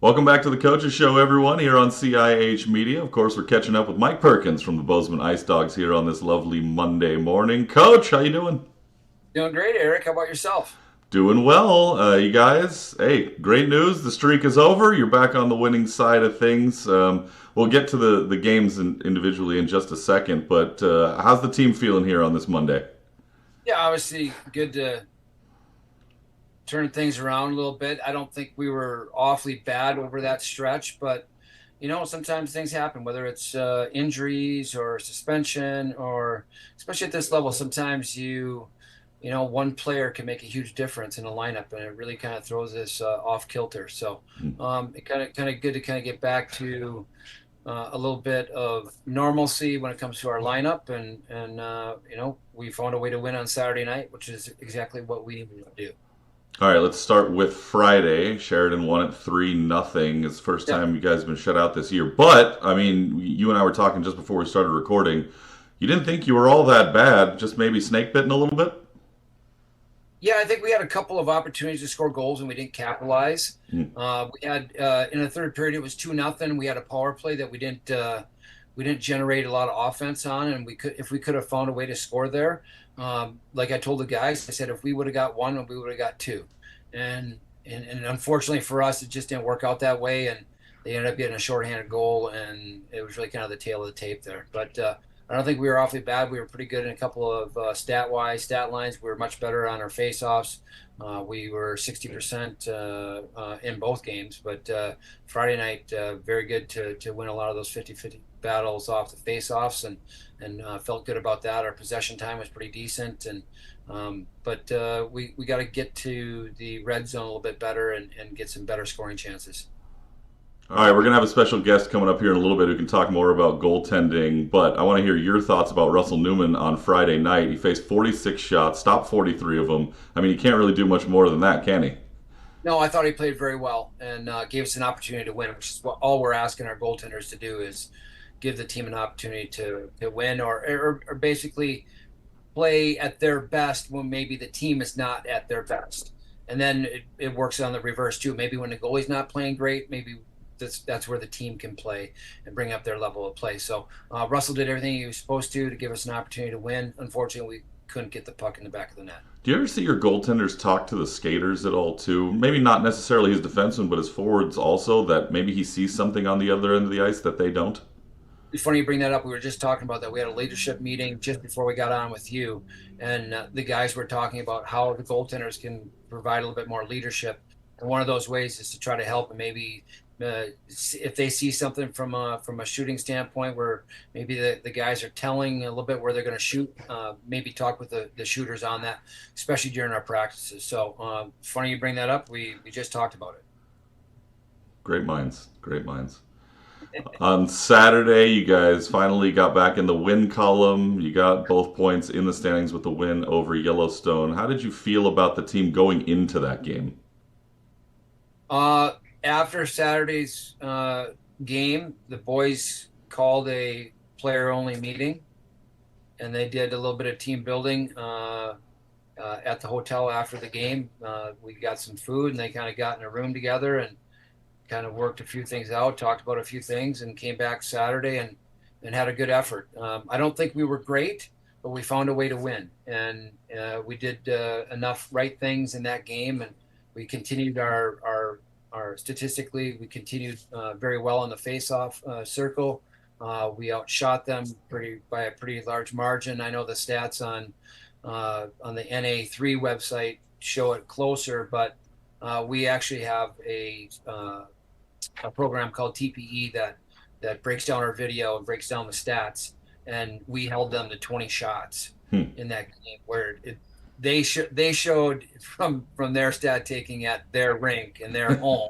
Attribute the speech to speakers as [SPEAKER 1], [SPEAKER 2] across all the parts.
[SPEAKER 1] Welcome back to the Coaches Show, everyone, here on CIH Media. Of course, we're catching up with Mike Perkins from the Bozeman Icedogs here on this lovely Monday morning. Coach, how you doing?
[SPEAKER 2] Doing great, Eric. How about yourself?
[SPEAKER 1] Doing well, you guys. Hey, great news. The streak is over. You're back on the winning side of things. We'll get to the games individually in just a second, but how's the team feeling here on this Monday?
[SPEAKER 2] Yeah, obviously good to turn things around a little bit. I don't think we were awfully bad over that stretch, but sometimes things happen, whether it's injuries or suspension, or especially at this level, sometimes one player can make a huge difference in a lineup, and it really kind of throws us off kilter. So it kind of good to kind of get back to a little bit of normalcy when it comes to our lineup, and we found a way to win on Saturday night, which is exactly what we needed to do.
[SPEAKER 1] All right, let's start with Friday. Sheridan won it 3-0. It's the first
[SPEAKER 2] Yeah,
[SPEAKER 1] time you guys have been shut out this year. But, I mean, you and I were talking just before we started recording. You didn't think you were all that bad, just maybe snake bitten a little bit?
[SPEAKER 2] yeah. I think we had a couple of opportunities to score goals and we didn't capitalize.
[SPEAKER 1] Hmm.
[SPEAKER 2] We had in the third period it was 2-0. We had a power play that we didn't generate a lot of offense on, and we could have found a way to score there. Like I told the guys, I said if we would have got one, we would have got two, and unfortunately for us, it just didn't work out that way, and they ended up getting a shorthanded goal, and it was really kind of the tail of the tape there. But I don't think we were awfully bad. We were pretty good in a couple of stat lines. We were much better on our faceoffs. We were 60% in both games, but Friday night, very good to win a lot of those 50-50 battles off the face-offs, and felt good about that. Our possession time was pretty decent, and but we got to get to the red zone a little bit better and get some better scoring chances.
[SPEAKER 1] All right, we're going to have a special guest coming up here in a little bit who can talk more about goaltending, but I want to hear your thoughts about Russell Newman on Friday night. He faced 46 shots, stopped 43 of them. I mean, he can't really do much more than that, can he?
[SPEAKER 2] No, I thought he played very well and gave us an opportunity to win, which is what all we're asking our goaltenders to do is give the team an opportunity to win, or basically play at their best when maybe the team is not at their best. And then it works on the reverse too. Maybe when the goalie's not playing great, maybe that's where the team can play and bring up their level of play. So Russell did everything he was supposed to give us an opportunity to win. Unfortunately, we couldn't get the puck in the back of the net.
[SPEAKER 1] Do you ever see your goaltenders talk to the skaters at all, too? Maybe not necessarily his defenseman, but his forwards also, that maybe he sees something on the other end of the ice that they don't?
[SPEAKER 2] It's funny you bring that up. We were just talking about that. We had a leadership meeting just before we got on with you, and the guys were talking about how the goaltenders can provide a little bit more leadership. And one of those ways is to try to help and maybe if they see something from a shooting standpoint where maybe the guys are telling a little bit where they're going to shoot, maybe talk with the shooters on that, especially during our practices. So funny you bring that up. We just talked about it.
[SPEAKER 1] Great minds. Great minds. On Saturday, you guys finally got back in the win column. You got both points in the standings with the win over Yellowstone. How did you feel about the team going into that game?
[SPEAKER 2] Uh, After Saturday's game, the boys called a player only meeting, and they did a little bit of team building at the hotel after the game. We got some food, and they kind of got in a room together and kind of worked a few things out, talked about a few things, and came back Saturday and had a good effort. I don't think we were great, but we found a way to win, and we did enough right things in that game, and we continued our statistically, we continued very well in the face-off circle. We outshot them by a pretty large margin. I know the stats on the NA3 website show it closer, but we actually have a program called TPE that breaks down our video and breaks down the stats, and we held them to 20 shots
[SPEAKER 1] Hmm.
[SPEAKER 2] in that game where they showed from their stat taking at their rink and their home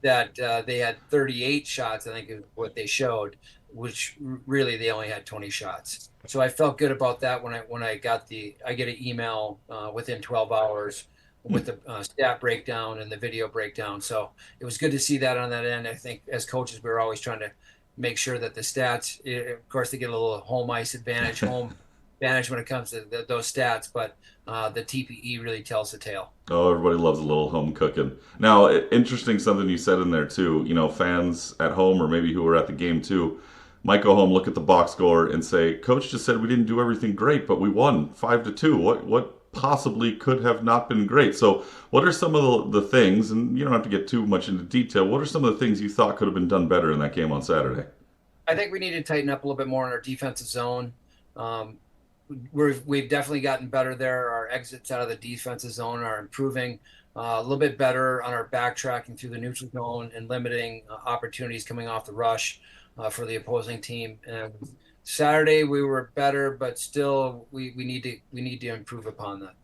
[SPEAKER 2] that they had 38 shots, I think is what they showed, which really they only had 20 shots. So I felt good about that when I get an email within 12 hours with the stat breakdown and the video breakdown. So it was good to see that on that end. I think as coaches, we were always trying to make sure that the stats, of course, they get a little home ice advantage, home advantage when it comes to those stats, but the TPE really tells the tale.
[SPEAKER 1] Oh, everybody loves a little home cooking. Now, interesting something you said in there too. You know, fans at home or maybe who were at the game too might go home, look at the box score, and say, "Coach just said we didn't do everything great, but we won 5-2. What possibly could have not been great?" So, what are some of the things? And you don't have to get too much into detail. What are some of the things you thought could have been done better in that game on Saturday?
[SPEAKER 2] I think we need to tighten up a little bit more in our defensive zone. Um, we've definitely gotten better there. Our exits out of the defensive zone are improving a little bit better on our backtracking through the neutral zone and limiting opportunities coming off the rush for the opposing team. And Saturday we were better, but still we need to improve upon that.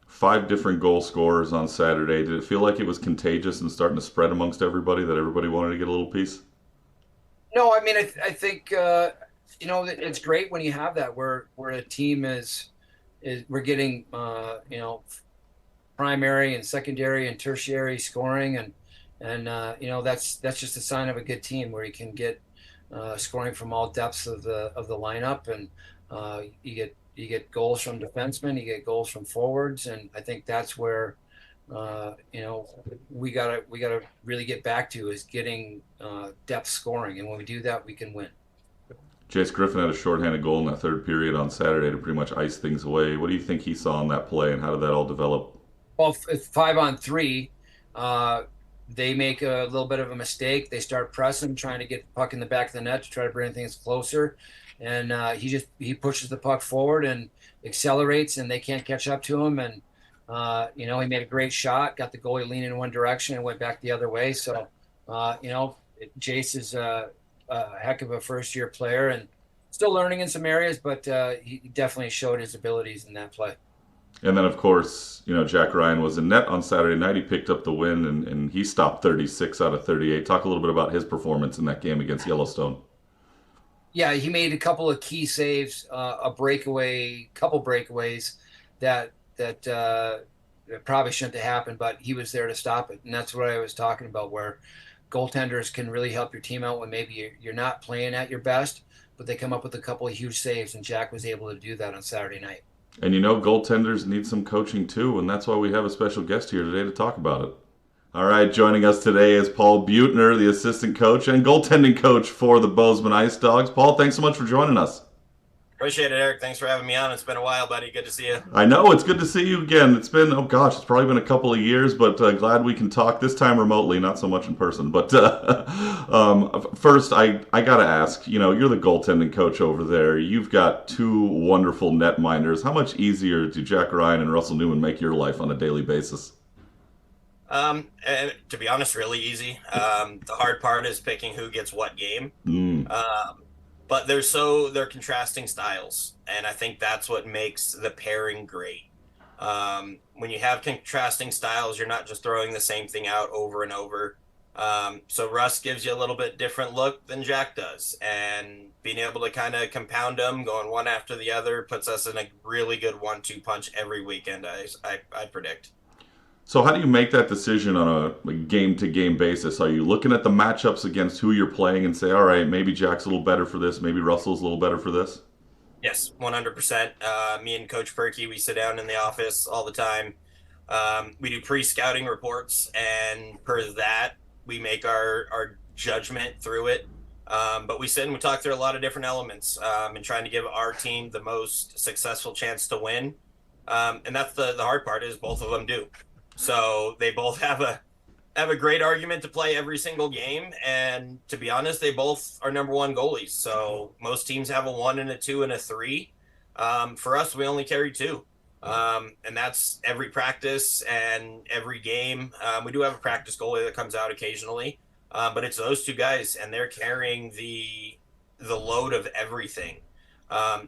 [SPEAKER 1] 5 different goal scorers on Saturday. Did it feel like it was contagious and starting to spread amongst everybody that everybody wanted to get a little piece?
[SPEAKER 2] No, I mean I think it's great when you have that where a team is we're getting primary and secondary and tertiary scoring and that's just a sign of a good team where you can get scoring from all depths of the lineup and you get goals from defensemen, you get goals from forwards, and I think that's where we gotta really get back to is getting depth scoring, and when we do that, we can win.
[SPEAKER 1] Jace Griffin had a shorthanded goal in that third period on Saturday to pretty much ice things away. What do you think he saw in that play, and how did that all develop?
[SPEAKER 2] Well, if 5-on-3, uh, they make a little bit of a mistake. They start pressing, trying to get the puck in the back of the net to try to bring things closer, and he pushes the puck forward and accelerates, and they can't catch up to him. And he made a great shot, got the goalie leaning in one direction and went back the other way. So, Jace is a heck of a first-year player and still learning in some areas, but he definitely showed his abilities in that play.
[SPEAKER 1] And then, of course, Jack Ryan was in net on Saturday night. He picked up the win, and he stopped 36 out of 38. Talk a little bit about his performance in that game against Yellowstone.
[SPEAKER 2] Yeah, he made a couple of key saves, couple breakaways that probably shouldn't have happened, but he was there to stop it, and that's what I was talking about, where goaltenders can really help your team out when maybe you're not playing at your best, but they come up with a couple of huge saves, and Jack was able to do that on Saturday night.
[SPEAKER 1] And goaltenders need some coaching too, and that's why we have a special guest here today to talk about it. All right, joining us today is Paul Beutner, the assistant coach and goaltending coach for the Bozeman Icedogs. Paul, thanks so much for joining us.
[SPEAKER 3] Appreciate it, Eric. Thanks for having me on. It's been a while, buddy. Good to see you.
[SPEAKER 1] I know, it's good to see you again. It's been, oh gosh, it's probably been a couple of years, but glad we can talk this time remotely, not so much in person. But first, I got to ask, you're the goaltending coach over there. You've got two wonderful netminders. How much easier do Jack Ryan and Russell Newman make your life on a daily basis?
[SPEAKER 3] And to be honest, really easy. The hard part is picking who gets what game.
[SPEAKER 1] Mm.
[SPEAKER 3] But they're contrasting styles, and I think that's what makes the pairing great. When you have contrasting styles, you're not just throwing the same thing out over and over. So Russ gives you a little bit different look than Jack does, and being able to kind of compound them, going one after the other, puts us in a really good 1-2 punch every weekend. I predict.
[SPEAKER 1] So how do you make that decision on a game-to-game basis? Are you looking at the matchups against who you're playing and say, all right, maybe Jack's a little better for this, maybe Russell's a little better for this?
[SPEAKER 3] Yes, 100%. Me and Coach Perky, we sit down in the office all the time. We do pre-scouting reports, and per that, we make our judgment through it. But we sit and we talk through a lot of different elements and trying to give our team the most successful chance to win. And that's the hard part is both of them do. So they both have a great argument to play every single game, and to be honest, they both are number one goalies. So most teams have a 1 and a 2 and a 3. For us, we only carry 2, and that's every practice and every game. We do have a practice goalie that comes out occasionally, but it's those 2 guys, and they're carrying the load of everything.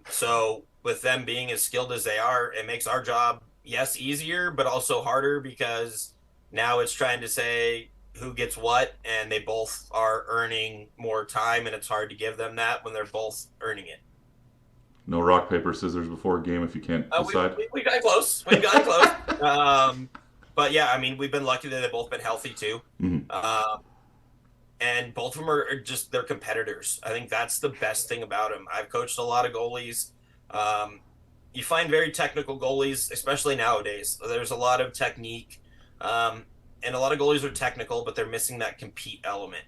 [SPEAKER 3] So with them being as skilled as they are, it makes our job, yes, easier, but also harder because now it's trying to say who gets what, and they both are earning more time, and it's hard to give them that when they're both earning it.
[SPEAKER 1] No rock, paper, scissors before a game if you can't decide?
[SPEAKER 3] We got close. We got close. But yeah, I mean, we've been lucky that they've both been healthy too.
[SPEAKER 1] Mm-hmm.
[SPEAKER 3] And both of them are just, they're competitors. I think that's the best thing about them. I've coached a lot of goalies. You find very technical goalies, especially nowadays. There's a lot of technique, and a lot of goalies are technical, but they're missing that compete element.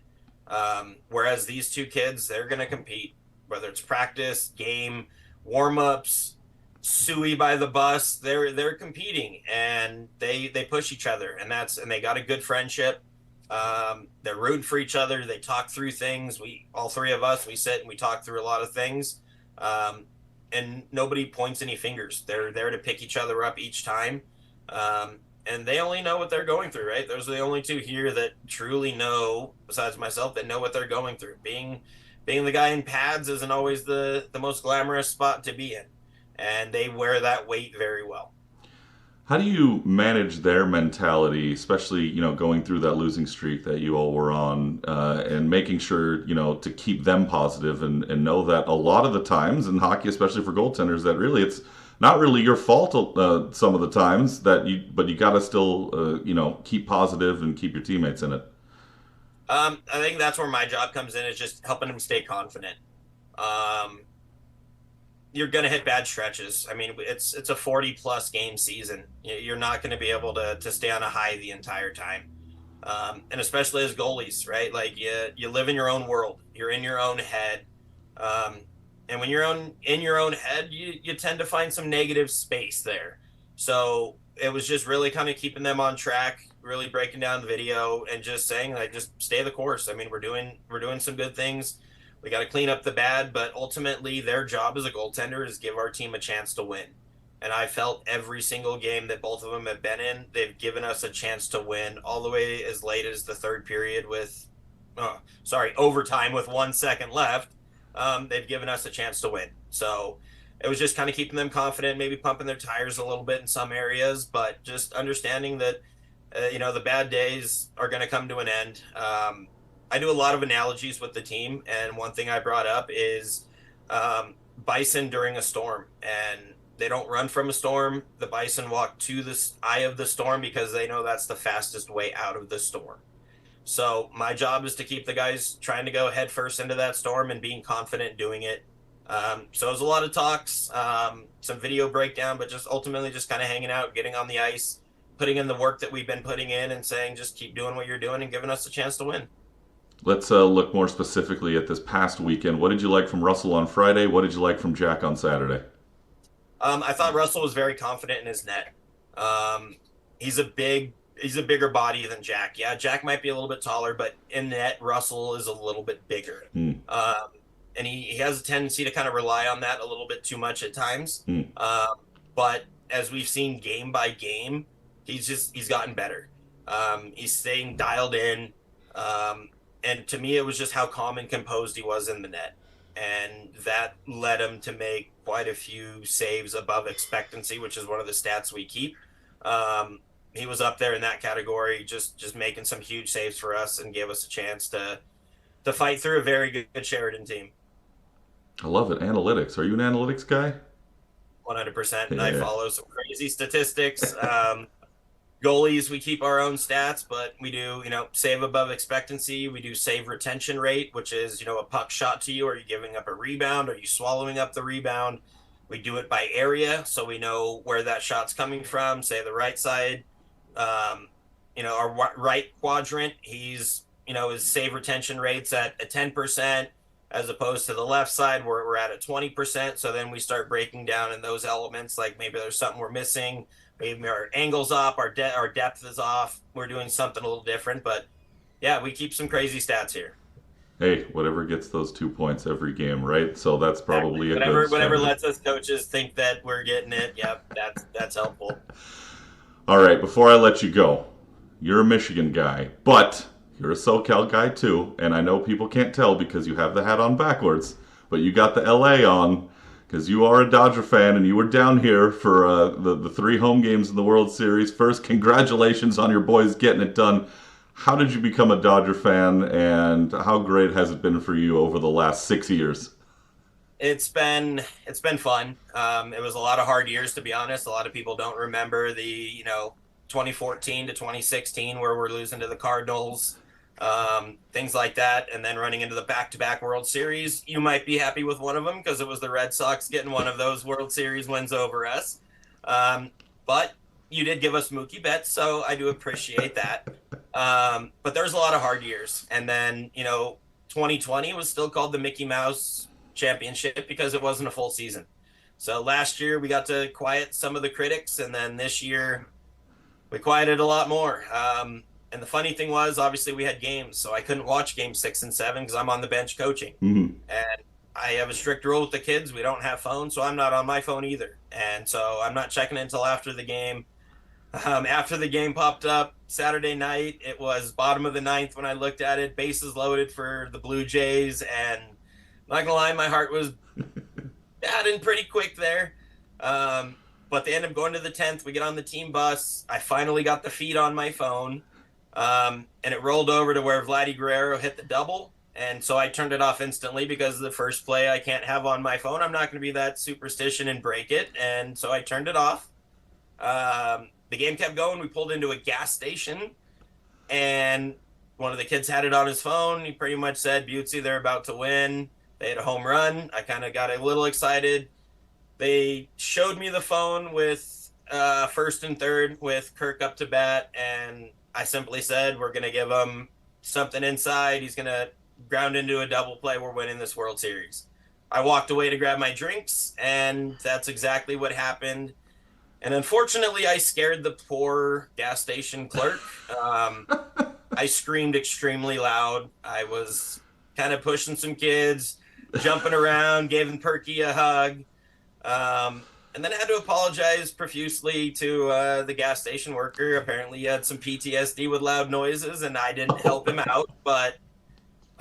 [SPEAKER 3] Whereas these two kids, they're going to compete, whether it's practice, game, warm ups, suey by the bus. They're competing, and they push each other, and they got a good friendship. They're rooting for each other. They talk through things. We all three of us we sit and we talk through a lot of things. Um, and nobody points any fingers. They're there to pick each other up each time. And they only know what they're going through, right? Those are the only two here that truly know, besides myself, that know what they're going through. Being the guy in pads isn't always the most glamorous spot to be in, and they wear that weight very well.
[SPEAKER 1] How do you manage their mentality, especially going through that losing streak that you all were on, and making sure to keep them positive and know that a lot of the times in hockey, especially for goaltenders, that really it's not really your fault some of the times but you got to still keep positive and keep your teammates in it.
[SPEAKER 3] I think that's where my job comes in, is just helping them stay confident. Um, you're going to hit bad stretches. I mean, it's a 40+ game season. You're not going to be able to stay on a high the entire time. And especially as goalies, right? Like you live in your own world. You're in your own head. Um, and when you're in your own head, you tend to find some negative space there. So it was just really kind of keeping them on track, really breaking down the video and just saying, like, just stay the course. I mean, we're doing some good things. We got to clean up the bad, but ultimately their job as a goaltender is give our team a chance to win. And I felt every single game that both of them have been in, they've given us a chance to win all the way as late as the third period with, overtime with 1 second left. They've given us a chance to win. So it was just kind of keeping them confident, maybe pumping their tires a little bit in some areas, but just understanding that, the bad days are going to come to an end. I do a lot of analogies with the team, and one thing I brought up is bison during a storm, and they don't run from a storm. The bison walk to the eye of the storm because they know that's the fastest way out of the storm. So my job is to keep the guys trying to go head first into that storm and being confident doing it. So it was a lot of talks, some video breakdown, but just ultimately just kind of hanging out, getting on the ice, putting in the work that we've been putting in, and saying just keep doing what you're doing and giving us a chance to win.
[SPEAKER 1] Let's look more specifically at this past weekend. What did you like from Russell on Friday? What did you like from Jack on Saturday?
[SPEAKER 3] I thought Russell was very confident in his net. Um, he's a bigger body than Jack. Yeah, Jack might be a little bit taller, but in net, Russell is a little bit bigger.
[SPEAKER 1] Hmm.
[SPEAKER 3] And he has a tendency to kind of rely on that a little bit too much at times.
[SPEAKER 1] Hmm.
[SPEAKER 3] But as we've seen game by game, he's gotten better. He's staying dialed in. And to me, it was just how calm and composed he was in the net. And that led him to make quite a few saves above expectancy, which is one of the stats we keep. He was up there in that category, just making some huge saves for us and gave us a chance to fight through a very good Sheridan team.
[SPEAKER 1] I love it. Analytics. Are you an analytics guy?
[SPEAKER 3] 100%. And I
[SPEAKER 1] Yeah.
[SPEAKER 3] follow some crazy statistics. Goalies, we keep our own stats, but we do, save above expectancy. We do save retention rate, which is, a puck shot to you. Are you giving up a rebound? Are you swallowing up the rebound? We do it by area, so we know where that shot's coming from. Say the right side, our right quadrant, his save retention rate's at a 10%, as opposed to the left side where we're at a 20%. So then we start breaking down in those elements, like maybe there's something we're missing. Maybe our angle's off, our depth is off. We're doing something a little different, but yeah, we keep some crazy stats here.
[SPEAKER 1] Hey, whatever gets those 2 points every game, right? So that's
[SPEAKER 3] Exactly.
[SPEAKER 1] probably a
[SPEAKER 3] Whatever
[SPEAKER 1] good
[SPEAKER 3] whatever
[SPEAKER 1] strategy.
[SPEAKER 3] lets us coaches think that we're getting it. Yep, that's helpful.
[SPEAKER 1] All right, before I let you go, you're a Michigan guy, but you're a SoCal guy too, and I know people can't tell because you have the hat on backwards, but you got the LA on because you are a Dodger fan and you were down here for the three home games in the World Series. First, congratulations on your boys getting it done. How did you become a Dodger fan, and how great has it been for you over the last 6 years?
[SPEAKER 3] It's been fun. It was a lot of hard years, to be honest. A lot of people don't remember the 2014 to 2016 where we're losing to the Cardinals. things like that. And then running into the back-to-back World Series, you might be happy with one of them because it was the Red Sox getting one of those World Series wins over us. But you did give us Mookie Betts, so I do appreciate that. But there's a lot of hard years. And then, 2020 was still called the Mickey Mouse Championship because it wasn't a full season. So last year we got to quiet some of the critics, and then this year we quieted a lot more. And the funny thing was, obviously, we had games, so I couldn't watch game 6 and 7 because I'm on the bench coaching.
[SPEAKER 1] Mm-hmm.
[SPEAKER 3] And I have a strict rule with the kids. We don't have phones, so I'm not on my phone either. And so I'm not checking it until after the game. After the game popped up Saturday night, it was bottom of the ninth when I looked at it, bases loaded for the Blue Jays. And I'm not going to lie, my heart was batting pretty quick there. But they end up going to the 10th. We get on the team bus. I finally got the feed on my phone. And it rolled over to where Vladdy Guerrero hit the double. And so I turned it off instantly because the first play I can't have on my phone. I'm not going to be that superstition and break it. And so I turned it off. The game kept going. We pulled into a gas station, and one of the kids had it on his phone. He pretty much said, Butsy, they're about to win. They had a home run. I kind of got a little excited. They showed me the phone with first and third with Kirk up to bat, and I simply said, we're going to give him something inside. He's going to ground into a double play. We're winning this World Series. I walked away to grab my drinks, and that's exactly what happened. And unfortunately, I scared the poor gas station clerk. I screamed extremely loud. I was kind of pushing some kids, jumping around, giving Perky a hug. And then I had to apologize profusely to the gas station worker. Apparently, he had some PTSD with loud noises, and I didn't help him out. But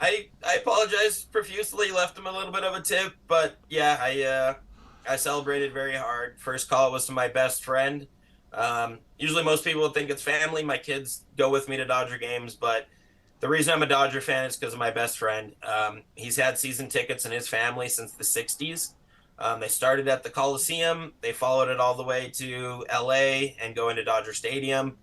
[SPEAKER 3] I apologized profusely, left him a little bit of a tip. But yeah, I celebrated very hard. First call was to my best friend. Usually most people would think it's family. My kids go with me to Dodger games, but the reason I'm a Dodger fan is because of my best friend. He's had season tickets in his family since the 60s. They started at the Coliseum. They followed it all the way to LA and going to Dodger Stadium.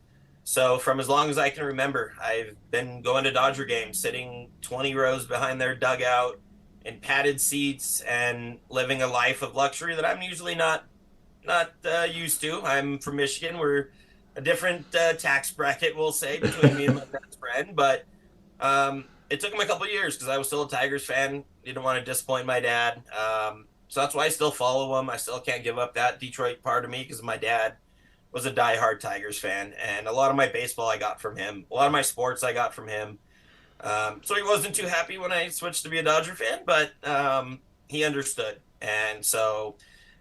[SPEAKER 3] So from as long as I can remember, I've been going to Dodger games, sitting 20 rows behind their dugout in padded seats and living a life of luxury that I'm usually not used to. I'm from Michigan. We're a different tax bracket, we'll say, between me and my best friend. But it took him a couple of years because I was still a Tigers fan. Didn't want to disappoint my dad. So that's why I still follow him. I still can't give up that Detroit part of me because my dad was a diehard Tigers fan. And a lot of my baseball I got from him. A lot of my sports I got from him. So he wasn't too happy when I switched to be a Dodger fan, but he understood. And so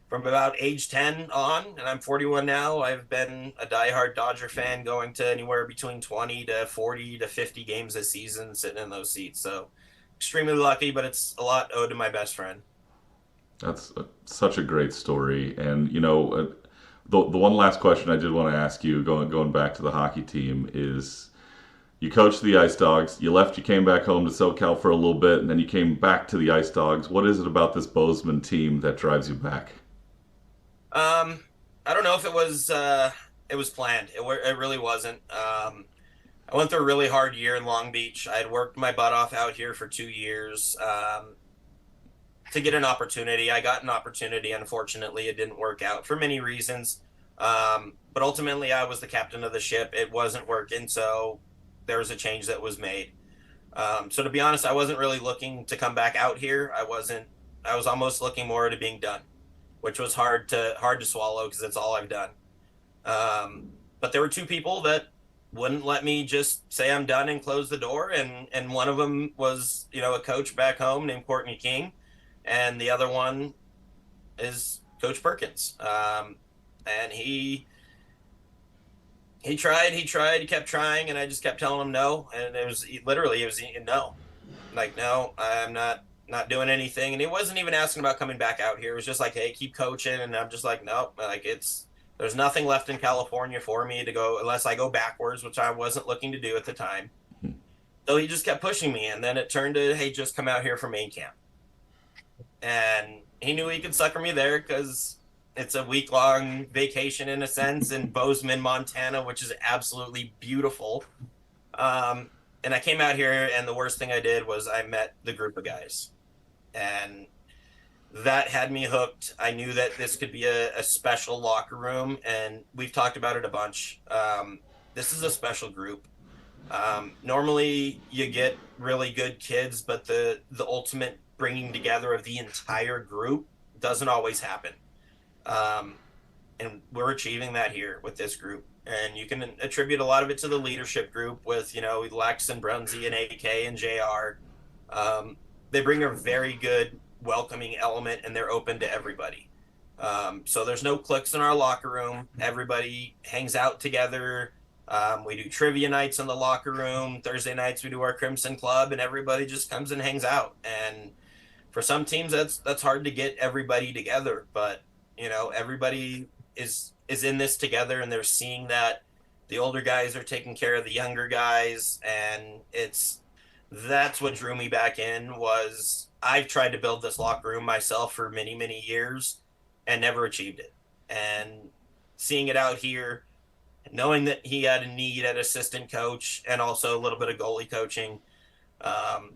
[SPEAKER 3] from about age 10 on, and I'm 41 now, I've been a diehard Dodger fan going to anywhere between 20 to 40 to 50 games a season sitting in those seats. So extremely lucky, but it's a lot owed to my best friend.
[SPEAKER 1] That's such a great story. And, the one last question I did want to ask you, going back to the hockey team, is you coached the Icedogs. You left. You came back home to SoCal for a little bit, and then you came back to the Icedogs. What is it about this Bozeman team that drives you back?
[SPEAKER 3] I don't know if it was planned. It really wasn't. I went through a really hard year in Long Beach. I had worked my butt off out here for 2 years to get an opportunity. I got an opportunity. Unfortunately, it didn't work out for many reasons. But ultimately, I was the captain of the ship. It wasn't working, so there was a change that was made. So to be honest, I wasn't really looking to come back out here. I was almost looking more to being done, which was hard to swallow because that's all I've done. But there were two people that wouldn't let me just say I'm done and close the door. And one of them was, a coach back home named Courtney King. And the other one is Coach Perkins. And he tried, he kept trying, and I just kept telling him no. And it was no. Like, no, I'm not doing anything. And he wasn't even asking about coming back out here. It was just like, hey, keep coaching. And I'm just like, no, like there's nothing left in California for me to go unless I go backwards, which I wasn't looking to do at the time. So he just kept pushing me. And then it turned to, hey, just come out here for main camp. And he knew he could sucker me there because it's a week-long vacation in a sense in Bozeman, Montana, which is absolutely beautiful. and I came out here, and the worst thing I did was I met the group of guys, and that had me hooked. I knew that this could be a special locker room, and we've talked about it a bunch. This is a special group. Normally, you get really good kids, but the ultimate bringing together of the entire group doesn't always happen. Um, and we're achieving that here with this group. And you can attribute a lot of it to the leadership group with, Lex and Brunsey and AK and JR. Um, they bring a very good welcoming element, and they're open to everybody. So there's no cliques in our locker room. Everybody hangs out together. We do trivia nights in the locker room. Thursday nights we do our Crimson Club, and everybody just comes and hangs out. And for some teams, that's hard to get everybody together, but everybody is in this together, and they're seeing that the older guys are taking care of the younger guys, and that's what drew me back in. Was I've tried to build this locker room myself for many years and never achieved it, and seeing it out here, knowing that he had a need at assistant coach and also a little bit of goalie coaching. um,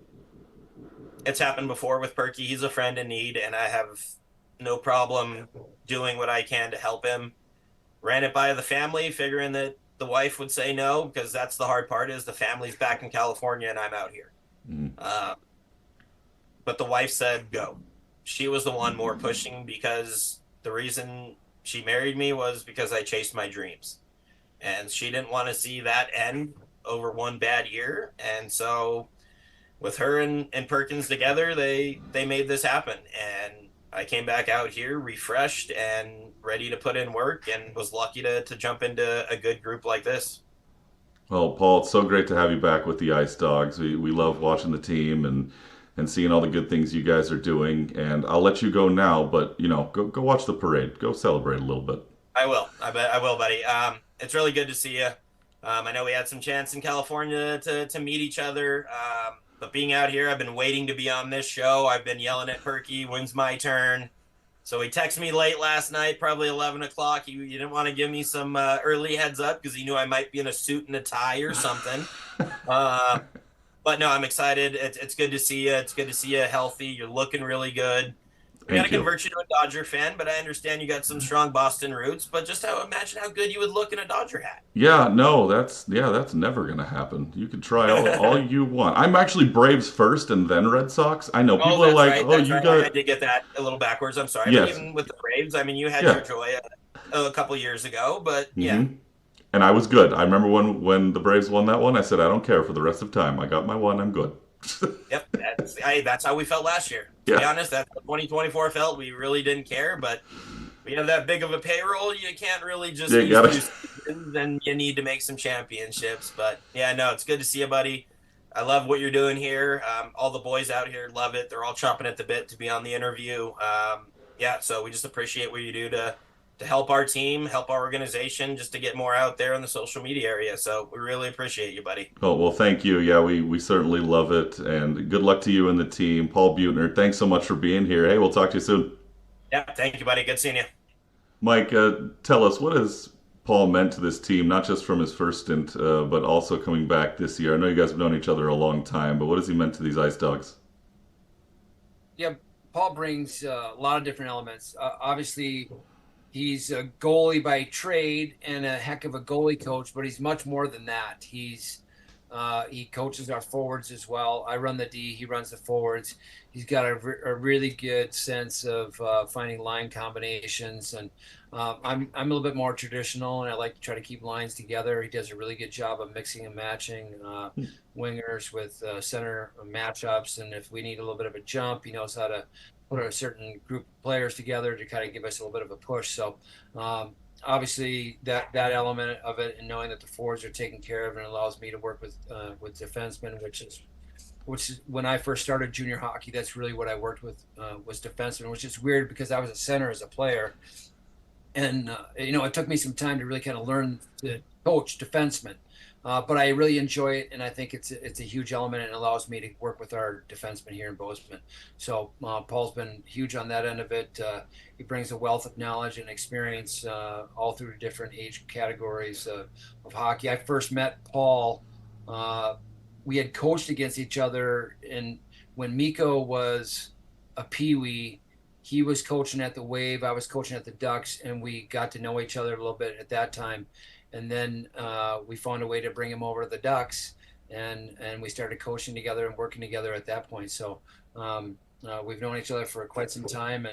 [SPEAKER 3] it's happened before with Perky. He's a friend in need, and I have no problem doing what I can to help him. Ran it by the family, figuring that the wife would say no, because that's the hard part, is the family's back in California and I'm out here.
[SPEAKER 1] Mm.
[SPEAKER 3] But the wife said go. She was the one more pushing, because the reason she married me was because I chased my dreams. And she didn't want to see that end over one bad year. And so with her and Perkins together, they made this happen. And I came back out here refreshed and ready to put in work, and was lucky to jump into a good group like this.
[SPEAKER 1] Well, Paul, it's so great to have you back with the Ice Dogs. We love watching the team and seeing all the good things you guys are doing. And I'll let you go now, but go watch the parade. Go celebrate a little bit.
[SPEAKER 3] I will. I bet I will, buddy. It's really good to see you. I know we had some chance in California to meet each other. But being out here, I've been waiting to be on this show. I've been yelling at Perky, when's my turn? So he texted me late last night, probably 11 o'clock. He didn't want to give me some early heads up, because he knew I might be in a suit and a tie or something. Uh, but no, I'm excited. It's good to see you. It's good to see you healthy. You're looking really good. We got to
[SPEAKER 1] Thank you.
[SPEAKER 3] convert you to a Dodger fan, but I understand you got some strong Boston roots. But just imagine how good you would look in a Dodger hat.
[SPEAKER 1] Yeah, no, that's never gonna happen. You can try all you want. I'm actually Braves first and then Red Sox. I know
[SPEAKER 3] Oh,
[SPEAKER 1] people are
[SPEAKER 3] that's
[SPEAKER 1] like,
[SPEAKER 3] right.
[SPEAKER 1] "Oh,
[SPEAKER 3] That's
[SPEAKER 1] you
[SPEAKER 3] right. I
[SPEAKER 1] got
[SPEAKER 3] did get that a little backwards. I'm sorry. But
[SPEAKER 1] yes,
[SPEAKER 3] even with the Braves, I mean, you had your
[SPEAKER 1] yeah."
[SPEAKER 3] joy a couple years ago. But yeah,
[SPEAKER 1] Hmm. And I was good. I remember when the Braves won that one. I said, "I don't care for the rest of time. I got my one. I'm good."
[SPEAKER 3] yep. That's how we felt last year. To be
[SPEAKER 1] Yeah,
[SPEAKER 3] honest, that's how 2024 felt. We really didn't care, but we have that big of a payroll. You can't really just
[SPEAKER 1] you
[SPEAKER 3] use
[SPEAKER 1] gotta.
[SPEAKER 3] two seasons, and you need to make some championships. But yeah, no, it's good to see you, buddy. I love what you're doing here. All the boys out here love it. They're all chomping at the bit to be on the interview. Yeah, so we just appreciate what you do to help our team, help our organization, just to get more out there in the social media area. So we really appreciate you, buddy.
[SPEAKER 1] Oh well, thank you. Yeah, we certainly love it, and good luck to you and the team. Paul Beutner, thanks so much for being here. Hey, we'll talk to you soon.
[SPEAKER 3] Yeah, thank you, buddy. Good seeing you.
[SPEAKER 1] Mike, tell us, what has Paul meant to this team, not just from his first stint, but also coming back this year? I know you guys have known each other a long time, but what has he meant to these Ice Dogs?
[SPEAKER 2] Yeah, Paul brings a lot of different elements. Obviously, he's a goalie by trade and a heck of a goalie coach, but he's much more than that. He coaches our forwards as well. I run the D, he runs the forwards. He's got a really good sense of finding line combinations, and I'm a little bit more traditional, and I like to try to keep lines together. He does a really good job of mixing and matching wingers with center matchups, and if we need a little bit of a jump, he knows how to put a certain group of players together to kind of give us a little bit of a push. So obviously that element of it, and knowing that the forwards are taken care of, and allows me to work with defensemen, which is when I first started junior hockey, that's really what I worked with, was defensemen, which is weird because I was a center as a player, and it took me some time to really kind of learn to coach defensemen. But I really enjoy it, and I think it's a huge element, and allows me to work with our defensemen here in Bozeman. So Paul's been huge on that end of it. He brings a wealth of knowledge and experience all through the different age categories of hockey. I first met Paul we had coached against each other. And when Miko was a peewee, he was coaching at the Wave, I was coaching at the Ducks, and we got to know each other a little bit at that time. And then we found a way to bring him over to the Ducks, and we started coaching together and working together at that point. So we've known each other for quite some time,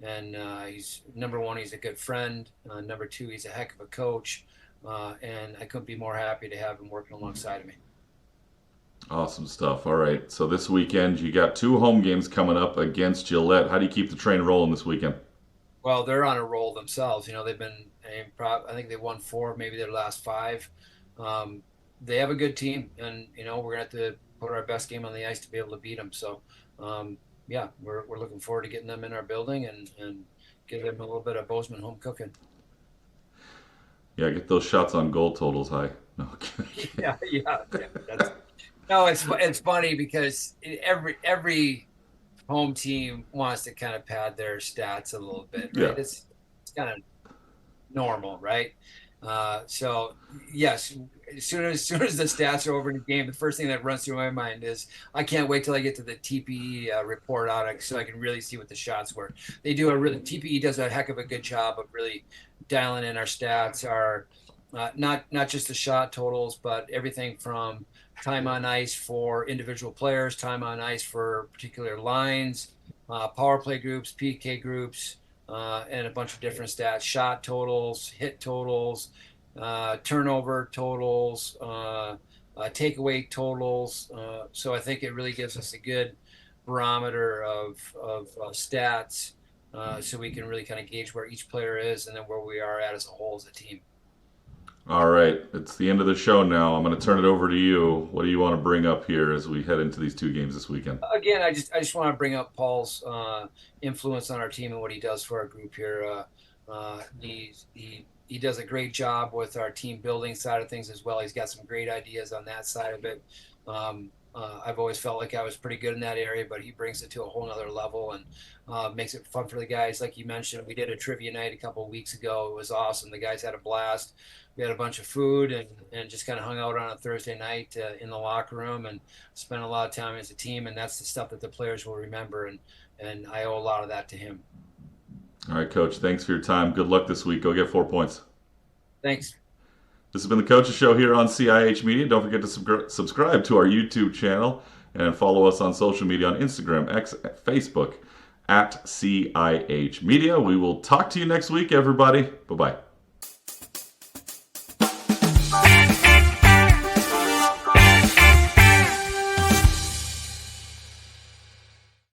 [SPEAKER 2] and he's number one, he's a good friend. Number two, he's a heck of a coach, and I couldn't be more happy to have him working alongside of me.
[SPEAKER 1] Awesome stuff. All right. So this weekend you got two home games coming up against Gillette. How do you keep the train rolling this weekend?
[SPEAKER 2] Well, they're on a roll themselves. They've been, I think they won four, maybe their last five. Um, they have a good team, and we're gonna have to put our best game on the ice to be able to beat them. So, yeah, we're looking forward to getting them in our building and give them a little bit of Bozeman home cooking.
[SPEAKER 1] Yeah, get those shots on goal totals high. No.
[SPEAKER 2] Yeah. No, it's funny because every home team wants to kind of pad their stats a little bit,
[SPEAKER 1] Yeah.
[SPEAKER 2] right? It's kind of normal, right? So yes, as soon as the stats are over in the game, the first thing that runs through my mind is I can't wait till I get to the TPE report on it so I can really see what the shots were. TPE does a heck of a good job of really dialing in our stats, our not just the shot totals, but everything from time on ice for individual players, time on ice for particular lines, power play groups, PK groups, and a bunch of different stats, shot totals, hit totals, turnover totals, takeaway totals. So I think it really gives us a good barometer of stats, so we can really kind of gauge where each player is and then where we are at as a whole as a team.
[SPEAKER 1] All right. It's the end of the show now. I'm going to turn it over to you. What do you want to bring up here as we head into these two games this weekend?
[SPEAKER 2] Again, I just want to bring up Paul's influence on our team and what he does for our group here. He does a great job with our team building side of things as well. He's got some great ideas on that side of it. I've always felt like I was pretty good in that area, but he brings it to a whole nother level and makes it fun for the guys. Like you mentioned, we did a trivia night a couple of weeks ago. It was awesome. The guys had a blast. We had a bunch of food and just kind of hung out on a Thursday night in the locker room and spent a lot of time as a team. And that's the stuff that the players will remember. And I owe a lot of that to him.
[SPEAKER 1] All right, Coach. Thanks for your time. Good luck this week. Go get 4 points.
[SPEAKER 2] Thanks.
[SPEAKER 1] This has been the Coaches Show here on CIH Media. Don't forget to subscribe to our YouTube channel and follow us on social media on Instagram, X, Facebook at CIH Media. We will talk to you next week, everybody. Bye-bye.